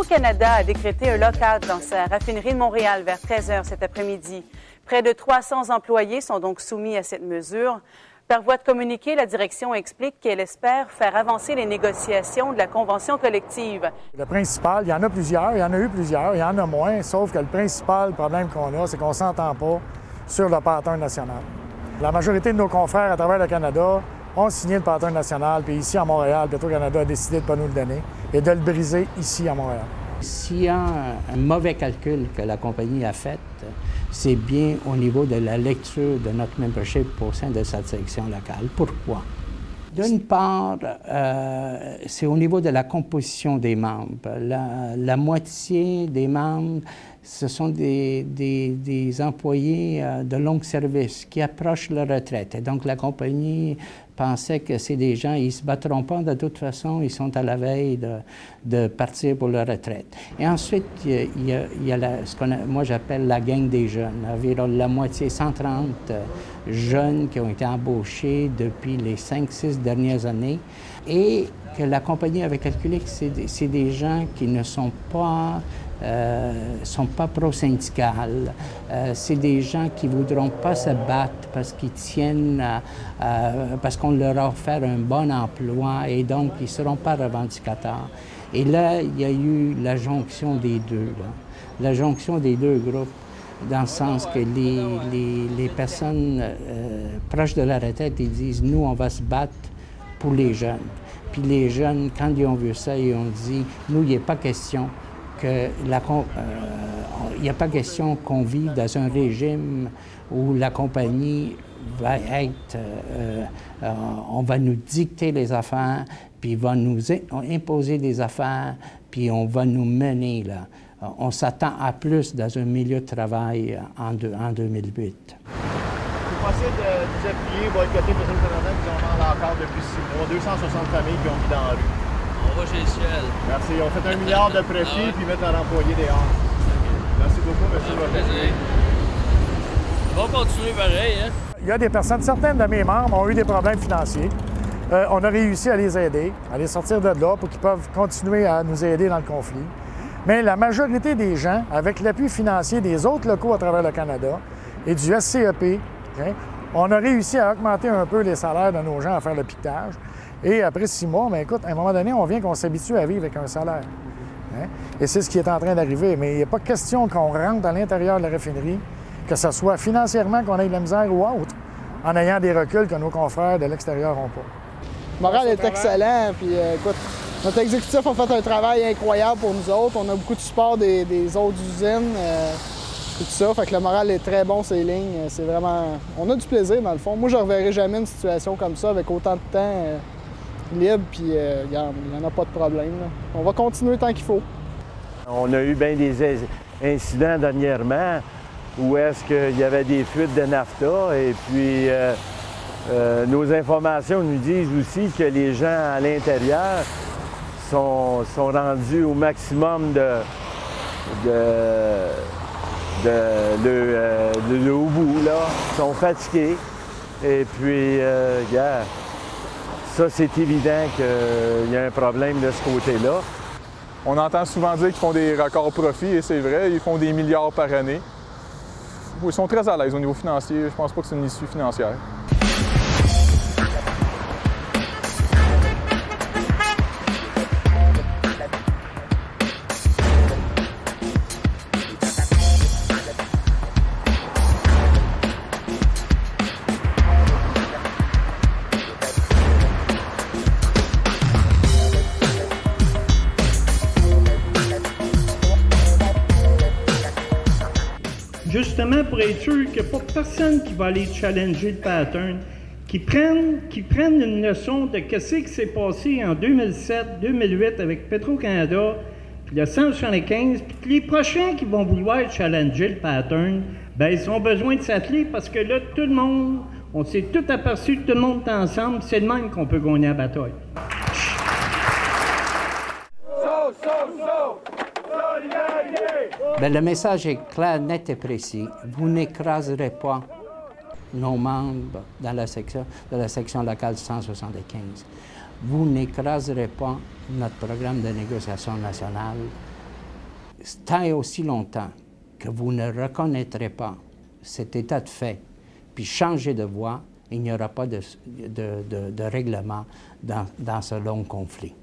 Petro-Canada a décrété un lock-out dans sa raffinerie de Montréal vers 13 h cet après-midi. Près de 300 employés sont donc soumis à cette mesure. Par voie de communiqué, la direction explique qu'elle espère faire avancer les négociations de la convention collective. Le principal, il y en a plusieurs, il y en a eu plusieurs, il y en a moins, sauf que le principal problème qu'on a, c'est qu'on ne s'entend pas sur le pattern national. La majorité de nos confrères à travers le Canada ont signé le pattern national, puis ici à Montréal, Petro-Canada a décidé de ne pas nous le donner et de le briser ici à Montréal. S'il y a un mauvais calcul que la compagnie a fait, c'est bien au niveau de la lecture de notre membership au sein de cette section locale. Pourquoi? D'une part, c'est au niveau de la composition des membres. La moitié des membres, ce sont des employés de long service qui approchent leur retraite. Et donc, la compagnie pensait que c'est des gens, ils ne se battront pas de toute façon, ils sont à la veille de partir pour leur retraite. Et ensuite, il y a ce moi j'appelle la gang des jeunes, environ la moitié, 130 jeunes qui ont été embauchés depuis les 5-6 dernières années et que la compagnie avait calculé que c'est des gens qui ne sont pas pro-syndicales. C'est des gens qui ne voudront pas se battre parce qu'ils tiennent, parce qu'on leur a offert un bon emploi et donc ils ne seront pas revendicateurs. Et là, il y a eu la jonction des deux, la jonction des deux groupes, dans le sens que les personnes proches de la retraite, ils disent « nous, on va se battre pour les jeunes ». Puis les jeunes, quand ils ont vu ça, ils ont dit « nous, il n'y a pas question il n'y a pas question qu'on vive dans un régime où la compagnie va être, on va nous dicter les affaires, puis va nous imposer des affaires, puis on va nous mener là. On s'attend à plus dans un milieu de travail en 2008. Vous pensez de vous appuyer, boycotter Petro-Canada qui ont dans l'accord depuis 6 mois, 260 familles qui ont mis dans la rue? On va chez le ciel. Merci. On fait 1 milliard de profit puis mettre leur employé dehors. Merci beaucoup, monsieur. On va continuer pareil, hein? Il y a des personnes, certaines de mes membres ont eu des problèmes financiers. On a réussi à les aider, à les sortir de là pour qu'ils peuvent continuer à nous aider dans le conflit. Mais la majorité des gens, avec l'appui financier des autres locaux à travers le Canada et du SCEP, hein, on a réussi à augmenter un peu les salaires de nos gens à faire le piquetage. Et après 6 mois, bien, écoute, à un moment donné, on vient qu'on s'habitue à vivre avec un salaire. Hein? Et c'est ce qui est en train d'arriver. Mais il n'y a pas question qu'on rentre à l'intérieur de la raffinerie, que ce soit financièrement qu'on ait de la misère ou autre, en ayant des reculs que nos confrères de l'extérieur n'ont pas. Le moral est excellent. Puis, écoute, notre exécutif a fait un travail incroyable pour nous autres. On a beaucoup de support des autres usines. Tout ça, fait que le moral est très bon, ces lignes. C'est vraiment... On a du plaisir, dans le fond. Moi, je ne reverrai jamais une situation comme ça, avec autant de temps libre, puis il n'y en a pas de problème. Là. On va continuer tant qu'il faut. On a eu bien des incidents dernièrement où est-ce qu'il y avait des fuites de naphta, et puis nos informations nous disent aussi que les gens à l'intérieur sont rendus au maximum de au bout, là, sont fatigués. Et puis, regarde, ça, c'est évident qu'il y a un problème de ce côté-là. On entend souvent dire qu'ils font des records profits, et c'est vrai, ils font des milliards par année. Ils sont très à l'aise au niveau financier, je pense pas que c'est une issue financière. Justement, pour être sûr qu'il n'y a pas personne qui va aller challenger le pattern, qui prennent une leçon de ce qui s'est passé en 2007-2008 avec Petro-Canada, puis le 175, puis que les prochains qui vont vouloir challenger le pattern, bien, ils ont besoin de s'atteler parce que là, tout le monde, on s'est tout aperçu, tout le monde est ensemble, c'est de même qu'on peut gagner la bataille. Bien, le message est clair, net et précis. Vous n'écraserez pas nos membres dans la section locale 175. Vous n'écraserez pas notre programme de négociation nationale tant et aussi longtemps que vous ne reconnaîtrez pas cet état de fait, puis changer de voie, il n'y aura pas de règlement dans ce long conflit.